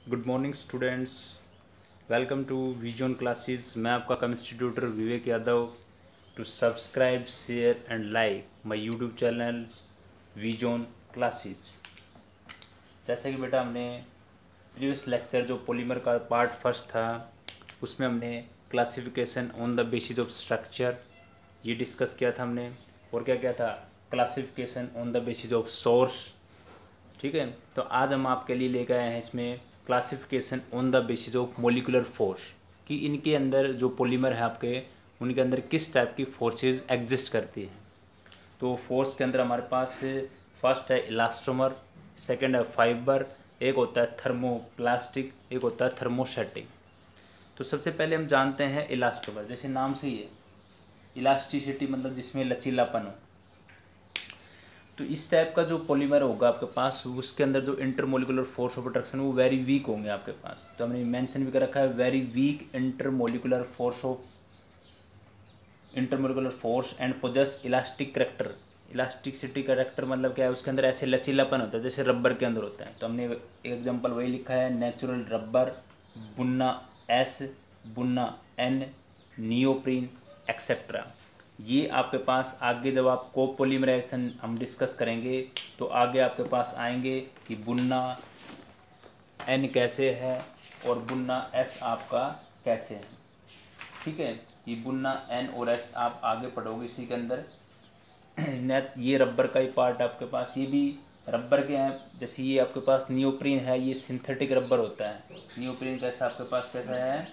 Good morning students. Welcome to Vision Classes. मैं आपका chemistry tutor Vivek Yadav. To subscribe share and like my YouTube channel Vision Classes. जैसे कि बेटा हमने previous lecture जो पॉलीमर का पार्ट फर्स्ट था उसमें हमने classification on the basis of structure ये डिस्कस किया था हमने। और क्या क्या था, classification on the basis of source. ठीक है, तो आज हम आपके लिए लेकर आए हैं इसमें classification on the basis of molecular force, कि इनके अंदर जो पॉलीमर है आपके उनके अंदर किस टाइप की फोर्सेस एग्जिस्ट करती हैं। तो फोर्स के अंदर हमारे पास फर्स्ट है इलास्टोमर, सेकंड है फाइबर, एक होता है थर्मोप्लास्टिक, एक होता है थर्मोस्टैटिक। तो सबसे पहले हम जानते हैं इलास्टोमर। जैसे नाम से ही है, इलास्टिसिटी मतलब जिसमें लचीलापन हो। तो इस टाइप का जो पॉलीमर होगा आपके पास उसके अंदर जो इंटरमोलिकुलर फोर्स ऑफ अट्रैक्शन वो वेरी वीक होंगे आपके पास। तो हमने मेंशन भी कर रखा है very weak intermolecular force and possess elastic character. Elasticity character मतलब क्या है, उसके अंदर ऐसे लचीलापन होता है जैसे रबर के अंदर होता है। तो हमने एक एग्जांपल वही लिखा है, natural rubber, buna S, buna N, neoprene etcetera. ये आपके पास आगे जब आप कोपोलिमराइजेशन हम डिस्कस करेंगे तो आगे आपके पास आएंगे कि बुन्ना एन कैसे है और बुन्ना एस आपका कैसे है। ठीक है, ये बुन्ना एन और एस आप आगे पढ़ोगे इसी के अंदर। नेट ये रबर का ही पार्ट आपके पास, ये भी रबर के हैं। जैसे ये आपके पास नियोप्रीन है, ये सिंथेटिक रबर होता है। नियोप्रीन कैसा आपके पास कैसा है,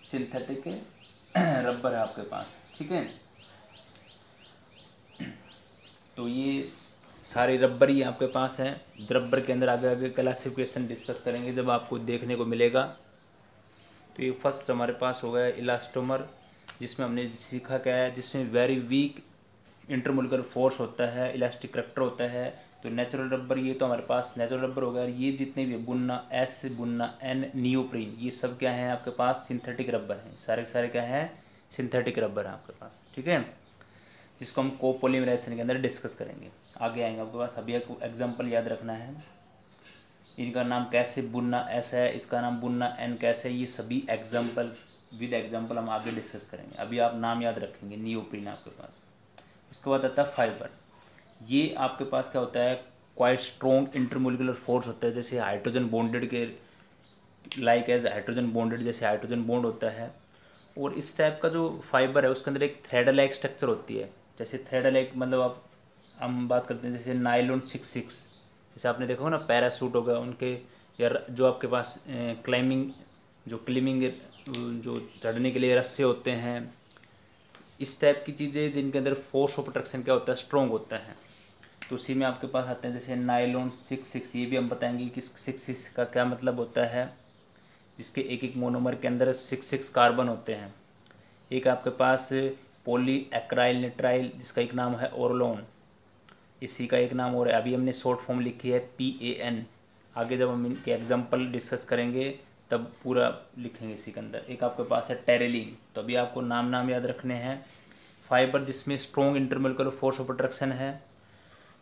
सिंथेटिक रबर है आपके पास। ठीक है, तो ये सारे रबर ही आपके पास हैं। रबर के अंदर आगे आगे क्लासिफिकेशन डिस्कस करेंगे जब आपको देखने को मिलेगा। तो ये फर्स्ट हमारे पास हो गया इलास्टोमर, जिसमें हमने सीखा क्या है, जिसमें वेरी वीक इंटरमोलिकुलर फोर्स होता है, इलास्टिक करैक्टर होता है। तो नेचुरल रबर, ये तो हमारे पास नेचुरल रबर हो गया। ये जितने भी बुन्ना एस, बुन्ना एन, नियोप्रीन, ये सब क्या है आपके पास, सिंथेटिक रबर हैं। सारे के सारे क्या है, सिंथेटिक रबर है आपके पास। ठीक है, जिसको हम कोपोलिमराइजेशन के अंदर डिस्कस करेंगे, आगे आएंगे आपके पास। अभी एक एग्जांपल याद रखना है, इनका नाम कैसे बुन्ना एस है, इसका नाम बुन्ना एन कैसे है, ये सभी एग्जांपल विद एग्जांपल हम आगे डिस्कस करेंगे। अभी आप नाम याद रखेंगे, नियोप्रीन आपके पास। उसके बाद आता है फाइबर। ये आपके पास क्या होता है, क्वाइट स्ट्रॉन्ग इंटरमोलिकुलर फोर्स होता है, जैसे हाइड्रोजन बॉन्डेड के लाइक एज हाइड्रोजन बॉन्डेड, जैसे हाइड्रोजन बॉन्ड होता है। और इस टाइप का जो फाइबर है उसके अंदर एक थ्रेड लाइक स्ट्रक्चर होती है। जैसे थ्रेड लाइक मतलब आप हम बात करते हैं जैसे नायलॉन 66, जैसे आपने देखा हो ना, पैरासूट हो गया उनके, या जो आपके पास क्लाइमिंग जो चढ़ने के लिए रस्से होते हैं, इस टाइप की चीज़ें जिनके अंदर फोर्स ऑफ अट्रैक्शन क्या होता है, स्ट्रॉन्ग होता है। तो उसी में आपके पास आते हैं जैसे नायलॉन 66, ये भी हम बताएंगे कि 66 का क्या मतलब होता है, जिसके एक एक मोनोमर के अंदर 6 कार्बन होते हैं। एक आपके पास पॉली एक्राइल निट्राइल, जिसका एक नाम है ओरलोन, इसी का एक नाम और है। अभी हमने शॉर्ट फॉर्म लिखी है PAN। आगे जब हम इनके एग्जांपल डिस्कस करेंगे तब पूरा लिखेंगे इसी के अंदर। एक आपके पास है टेरेलिन। तो अभी आपको नाम याद रखने हैं। फाइबर जिसमें strong intermolecular force of attraction है,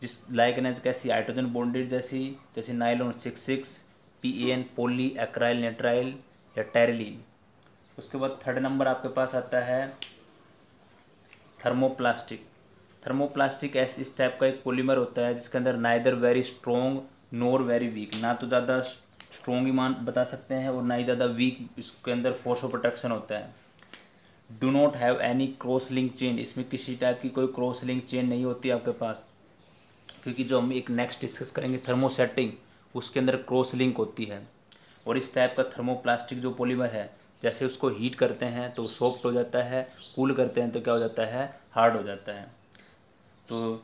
जिस लाइक कैसी हाइड्रोजन बॉन्डेड जैसी, जैसे नायलॉन 66, PAN पॉली एक्राइल नेट्राइल या टेरेलिन। उसके बाद थर्ड नंबर आपके पास आता है थर्मोप्लास्टिक। थर्मोप्लास्टिक ऐसे इस टाइप का एक पॉलीमर होता है जिसके अंदर नाइदर वेरी स्ट्रॉन्ग नोर वेरी वीक, ना तो ज़्यादा स्ट्रॉन्ग ही मान बता सकते हैं और ना ही ज़्यादा वीक, इसके अंदर फोर्स ऑफ प्रोटेक्शन होता है। Do not have any cross link chain, इसमें किसी टाइप की कोई क्रॉस लिंक चेन नहीं होती आपके पास, क्योंकि जो हम एक नेक्स्ट डिस्कस करेंगे थर्मोसेटिंग, उसके अंदर क्रॉस लिंक होती है। और इस टाइप का थर्मोप्लास्टिक जो पॉलीमर है, जैसे उसको हीट करते हैं तो सॉफ्ट हो जाता है, कूल करते हैं तो क्या हो जाता है, हार्ड हो जाता है। तो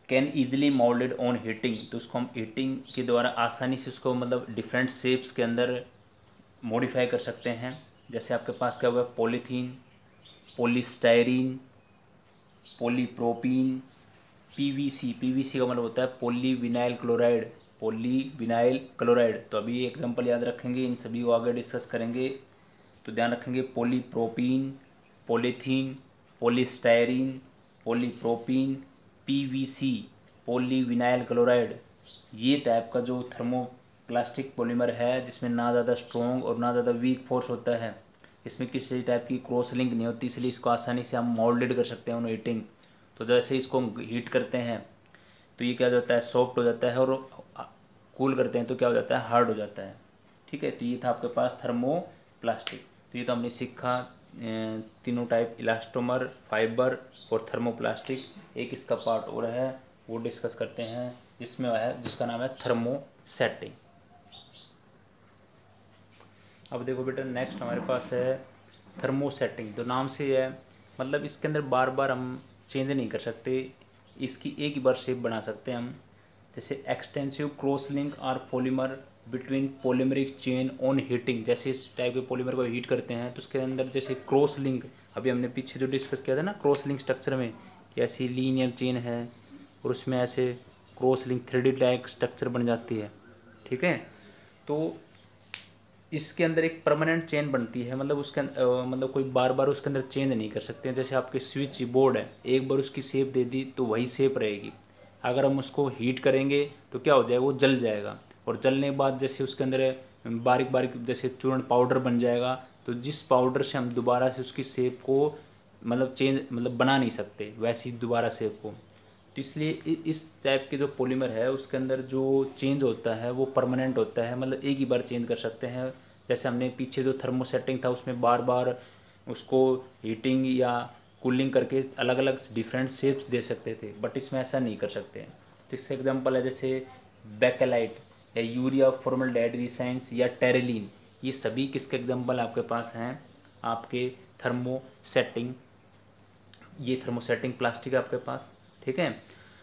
can easily moulded on heating, तो उसको हम हीटिंग के द्वारा आसानी से उसको मतलब डिफरेंट शेप्स के अंदर मॉडिफाई कर सकते हैं। जैसे आपके पास क्या हुआ, पॉलीथीन, पॉलीस्टायरीन, पॉलीप्रोपीन, पीवीसी का मतलब होता है पॉलीविनाइल क्लोराइड, पॉलीविनाइल क्लोराइड। तो अभी एग्जांपल याद रखेंगे, इन सभी को आगे डिस्कस करेंगे। तो ध्यान रखेंगे, polypropene, polythene, polystyrene, polypropene, PVC, polyvinyl chloride. ये टाइप का जो प्लास्टिक पॉलीमर है जिसमें ना ज़्यादा स्ट्रॉन्ग और ना ज़्यादा वीक फोर्स होता है। इसमें किसी टाइप की क्रॉस लिंक नहीं होती, इसलिए इसको आसानी से हम मोल्डेड कर सकते हैं ऑन हीटिंग। तो जैसे इसको हीट करते हैं तो ये क्या हो जाता है, सॉफ्ट हो जाता है, और कूल करते हैं तो क्या हो जाता है, हार्ड हो जाता है। ठीक है, तो ये था आपके पास थर्मो प्लास्टिक। तो ये तो हमने सीखा तीनों टाइप, इलास्टोमर, फाइबर और थर्मोप्लास्टिक। एक इसका पार्ट और है वो डिस्कस करते हैं जिसमें है, जिसका नाम है थर्मो सेटिंग। अब देखो बेटा, नेक्स्ट हमारे पास है थर्मो सेटिंग। तो नाम से है, मतलब इसके अंदर बार बार हम चेंज नहीं कर सकते, इसकी एक ही बार शेप बना सकते हैं हम। जैसे एक्सटेंसिव क्रॉस लिंक और polymer between polymeric chain on heating, जैसे इस टाइप के पॉलीमर को हीट करते हैं तो उसके अंदर जैसे क्रॉस लिंक, अभी हमने पीछे जो डिस्कस किया था ना क्रॉस लिंक स्ट्रक्चर में, कि ऐसी लीनियर चेन है और उसमें ऐसे cross link 3D type structure बन जाती है। ठीक है, तो इसके अंदर एक परमानेंट चेन बनती है, मतलब उसके मतलब कोई बार बार उसके अंदर चेंज नहीं कर सकते हैं। जैसे आपके स्विच बोर्ड है, एक बार उसकी शेप दे दी तो वही शेप रहेगी। अगर हम उसको हीट करेंगे तो क्या हो जाएगा, वो जल जाएगा, और जलने के बाद जैसे उसके अंदर बारीक बारीक जैसे चूर्ण पाउडर बन जाएगा, तो जिस पाउडर से हम दोबारा से उसकी शेप को मतलब चेंज मतलब बना नहीं सकते वैसी दोबारा शेप को। तो इसलिए इस टाइप के जो पॉलीमर है उसके अंदर जो चेंज होता है वो परमानेंट होता है, मतलब एक ही बार चेंज कर सकते हैं। जैसे हमने पीछे जो थर्मोसेटिंग था उसमें बार बार उसको हीटिंग या कूलिंग करके अलग अलग डिफरेंट शेप्स दे सकते थे, बट इसमें ऐसा नहीं कर सकते हैं। तो इसका एग्जांपल है जैसे बैकेलाइट या यूरिया फॉर्मल्डिहाइड रिसाइंस या टेरेलिन, ये सभी किसके एग्जांपल आपके पास हैं, आपके थर्मोसेटिंग, ये थर्मोसेटिंग प्लास्टिक है आपके पास। ठीक है,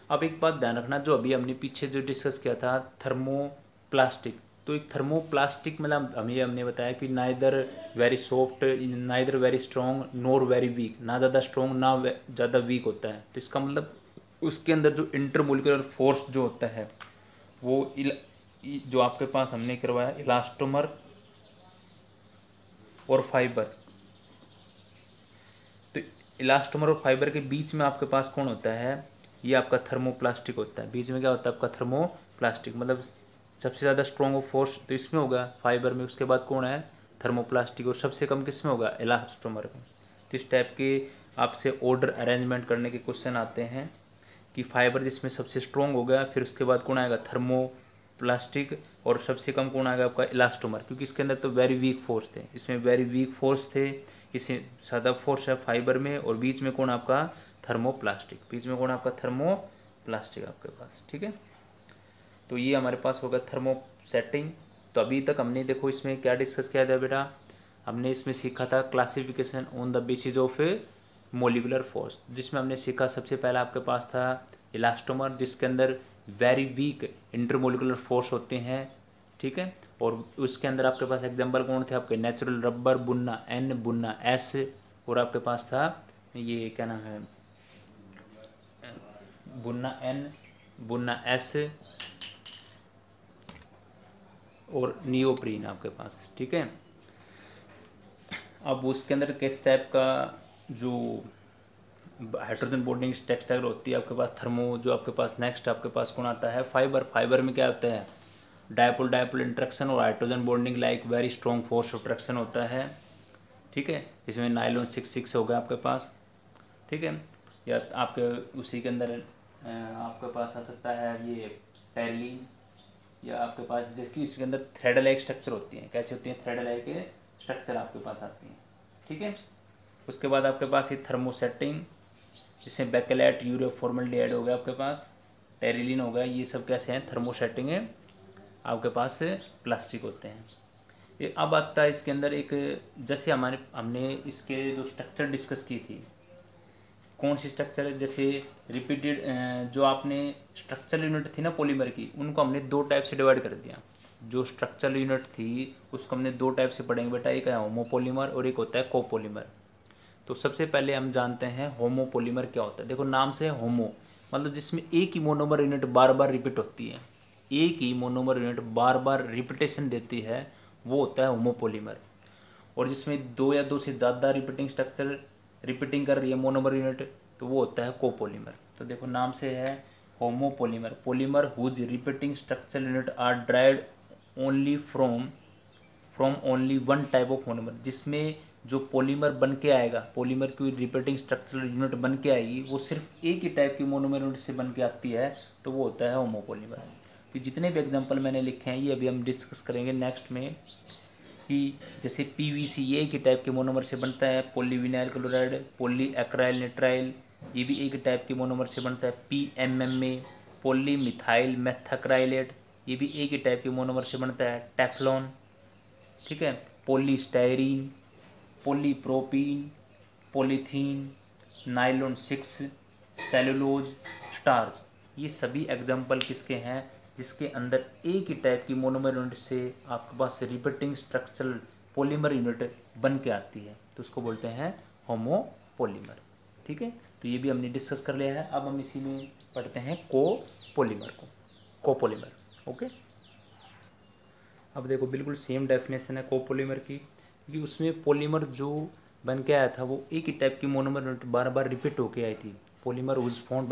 अब एक बात ध्यान रखना, जो अभी हमने पीछे जो डिस्कस किया था थर्मोप्लास्टिक, तो एक थर्मोप्लास्टिक मतलब हमने बताया कि neither very soft, neither very strong nor very weak, ना ज़्यादा स्ट्रॉन्ग ना ज़्यादा वीक होता है। तो इसका मतलब उसके अंदर जो इंटरमोलिकुलर फोर्स जो होता है वो जो आपके पास हमने करवाया इलास्टोमर और फाइबर, तो इलास्टोमर और फाइबर के बीच में आपके पास कौन होता है, ये आपका थर्मोप्लास्टिक होता है। बीच में क्या होता है आपका थर्मोप्लास्टिक, मतलब सबसे ज़्यादा स्ट्रॉन्ग फोर्स तो इसमें होगा फाइबर में, उसके बाद कौन है थर्मोप्लास्टिक, और सबसे कम किस में होगा इलास्टोमर में। तो इस टाइप के आपसे ऑर्डर अरेंजमेंट करने के क्वेश्चन आते हैं कि फाइबर जिसमें सबसे स्ट्रॉन्ग हो गया, फिर उसके बाद कौन आएगा थर्मोप्लास्टिक, और सबसे कम कौन आएगा आपका इलास्टोमर, क्योंकि इसके अंदर तो वेरी वीक फोर्स थे, इसमें वेरी वीक फोर्स थे, इसे ज़्यादा फोर्स है फाइबर में, और बीच में कौन आपका थर्मोप्लास्टिक, बीच में कौन आपका थर्मोप्लास्टिक आपके पास। ठीक है, तो ये हमारे पास होगा थर्मो सेटिंग। तो अभी तक हमने देखो इसमें क्या डिस्कस किया था बेटा, हमने इसमें सीखा था classification on the basis of molecular force, जिसमें हमने सीखा सबसे पहला आपके पास था इलास्टोमर, जिसके अंदर वेरी वीक इंटरमोलिकुलर फोर्स होते हैं। ठीक है, और उसके अंदर आपके पास एग्जांपल कौन थे आपके, नेचुरल रबर बुन्ना N बुन्ना S, और आपके पास था ये क्या नाम है बुन्ना N बुन्ना S और नियोप्रीन आपके पास। ठीक है, अब उसके अंदर किस टाइप का जो हाइड्रोजन बॉन्डिंग स्ट्रक्चर होती है आपके पास थर्मो, जो आपके पास नेक्स्ट आपके पास कौन आता है फाइबर। फाइबर में क्या होता है डायपोल डायपोल इंट्रैक्शन और hydrogen bonding like very strong force attraction होता है। ठीक है, इसमें नाइलॉन 6 हो गया आपके पास। ठीक है, या आपके उसी के अंदर आपके पास आ सकता है ये टेरलिन, या आपके पास जैसे कि इसके अंदर थ्रेड लाइक स्ट्रक्चर होती हैं, कैसी होती हैं थ्रेड लाइक के स्ट्रक्चर आपके पास आती हैं। ठीक है, उसके बाद आपके पास ये थर्मोसेटिंग, जिसमें बैकेलाइट यूरिया फॉर्मल्डिहाइड हो गया आपके पास, टेरिलिन हो गया, ये सब कैसे हैं थर्मोसेटिंग है आपके पास प्लास्टिक होते हैं। ये अब आता है इसके अंदर एक, जैसे हमने इसके जो स्ट्रक्चर डिस्कस की थी, कौन सी स्ट्रक्चर है, जैसे रिपीटेड जो आपने स्ट्रक्चरल यूनिट थी ना पॉलीमर की, उनको हमने दो टाइप से डिवाइड कर दिया। जो स्ट्रक्चरल यूनिट थी उसको हमने दो टाइप से पढ़ेंगे बेटा, एक है होमोपोलीमर और एक होता है कोपोलीमर। तो सबसे पहले हम जानते हैं होमोपोलीमर क्या होता है। देखो नाम से होमो मतलब जिसमें एक ही मोनोमर यूनिट बार बार रिपीट होती है, एक ही मोनोमर यूनिट बार बार रिपीटेशन देती है, वो होता है होमोपोलीमर। और जिसमें दो या दो से ज़्यादा रिपीटिंग स्ट्रक्चर रिपीटिंग कर रही है मोनोमर यूनिट, तो वो होता है कोपोलीमर। तो देखो नाम से है homopolymer, polymer whose repeating structural unit are derived only from only one type of monomer, जिसमें जो पॉलीमर बन के आएगा, पॉलीमर की रिपीटिंग स्ट्रक्चरल यूनिट बन के आएगी, वो सिर्फ एक ही टाइप की मोनोमर यूनिट से बन के आती है, तो वो होता है होमोपॉलीमर। तो जितने भी एग्जांपल मैंने लिखे हैं ये अभी हम डिस्कस करेंगे नेक्स्ट में, कि जैसे पीवीसी ये एक ही टाइप के मोनोमर से बनता है, पॉलीविनाइल क्लोराइड, पॉलीएक्राइल नाइट्राइल ये भी एक ही टाइप के मोनोमर से बनता है, पीएमएमए पॉलीमिथाइल मेथाक्राइलेट ये भी एक ही टाइप के मोनोमर से बनता है, टेफ्लॉन, ठीक है, polystyrene, polypropene, polythene, nylon 6, cellulose, starch, ये सभी एग्जाम्पल किसके हैं, जिसके अंदर एक ही टाइप की मोनोमर यूनिट से आपके पास रिपीटिंग स्ट्रक्चरल पॉलीमर यूनिट बन के आती है, तो उसको बोलते हैं होमोपॉलीमर। ठीक है, तो ये भी हमने डिस्कस कर लिया है। अब हम इसी में पढ़ते हैं कोपॉलीमर को, कोपॉलीमर। ओके, अब देखो बिल्कुल सेम डेफिनेशन है कोपॉलीमर की, क्योंकि उसमें पॉलीमर जो बन के आया था वो एक ही टाइप की मोनोमर यूनिट बार बार रिपीट होके आई थी। Polymer was formed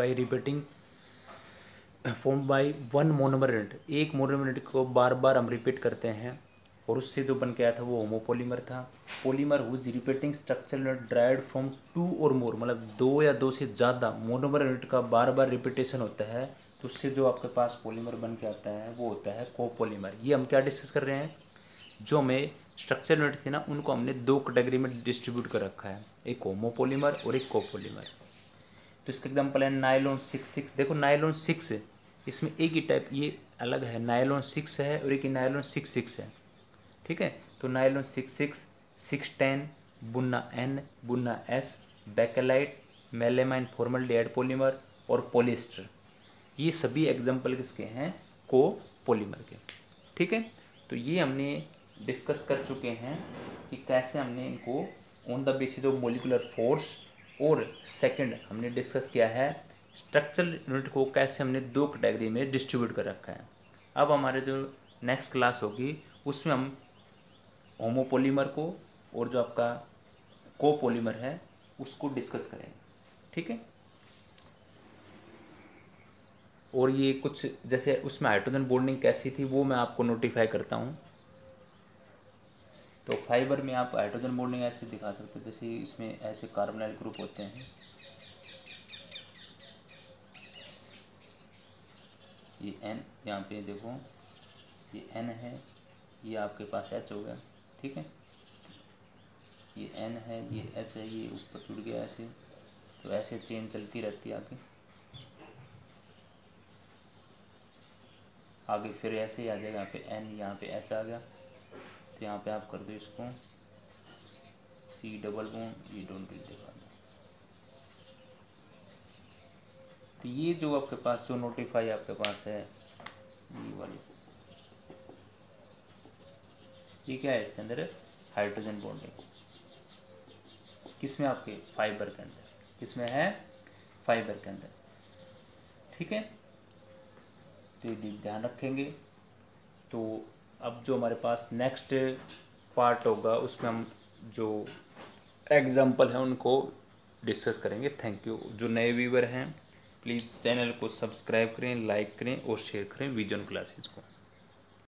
by one monomer unit, एक मोनोमर यूनिट को बार बार हम रिपीट करते हैं और उससे जो बन के आया था वो होमोपॉलीमर था। Polymer whose repeating structure unit derived from 2 और मोर, मतलब 2 या 2 से ज़्यादा मोनोमर यूनिट का बार बार रिपीटेशन होता है, तो उससे जो आपके पास पॉलीमर बन के आता है वो होता है कोपॉलीमर। ये हम क्या डिस्कस कर रहे हैं, जो हमें स्ट्रक्चर यूनिट थी ना उनको हमने 2 कैटेगरी में डिस्ट्रीब्यूट कर रखा है, एक होमोपॉलीमर और एक कोपॉलीमर। तो इसका एग्जाम्पल है नायलॉन 6 देखो नायलॉन 6 इसमें एक ही टाइप, ये अलग है, नायलॉन 6 है और एक ही नायलॉन 6 है। ठीक है, तो nylon 610, बुन्ना N, बुन्ना S, bakelite, melamine formaldehyde polymer और पॉलिएस्टर, ये सभी एग्जाम्पल किसके हैं, कोपॉलीमर के। ठीक है, तो ये हमने डिस्कस कर चुके हैं कि कैसे हमने इनको on the basis of molecular force, और सेकंड हमने डिस्कस किया है स्ट्रक्चरल यूनिट को कैसे हमने 2 कैटेगरी में डिस्ट्रीब्यूट कर रखा है। अब हमारे जो नेक्स्ट क्लास होगी उसमें हम होमोपॉलीमर को और जो आपका कोपॉलीमर है उसको डिस्कस करेंगे। ठीक है, और ये कुछ जैसे उसमें हाइड्रोजन बॉन्डिंग कैसी थी वो मैं आपको नोटिफाई करता हूँ। तो फाइबर में आप हाइड्रोजन बॉन्डिंग ऐसे दिखा सकते हो, जैसे इसमें ऐसे कार्बोनाइल ग्रुप होते हैं, ये N यहाँ पे देखो, ये N है, ये आपके पास H हो गया। ठीक है, ये N है, ये H है, ये ऊपर जुड़ गया ऐसे, तो ऐसे चेन चलती रहती है आगे आगे, फिर ऐसे ही आ जाएगा, यहाँ पे N, यहाँ पे H आ गया, तो यहाँ पे आप कर दो इसको C डबल बॉन्ड, ये डोंट विल दिखा दो। तो ये जो आपके पास जो नोटिफाई आपके पास है ये वाली, ये क्या है, इसके अंदर हाइड्रोजन बॉन्डिंग, किसमें, आपके फाइबर के अंदर, किसमें है, फाइबर के अंदर। ठीक है, तो ये ध्यान रखेंगे। तो अब जो हमारे पास नेक्स्ट पार्ट होगा उसमें हम जो एग्जाम्पल हैं उनको डिस्कस करेंगे। Thank you. जो नए व्यूवर हैं प्लीज़ चैनल को सब्सक्राइब करें, लाइक करें और शेयर करें विजन क्लासेज को।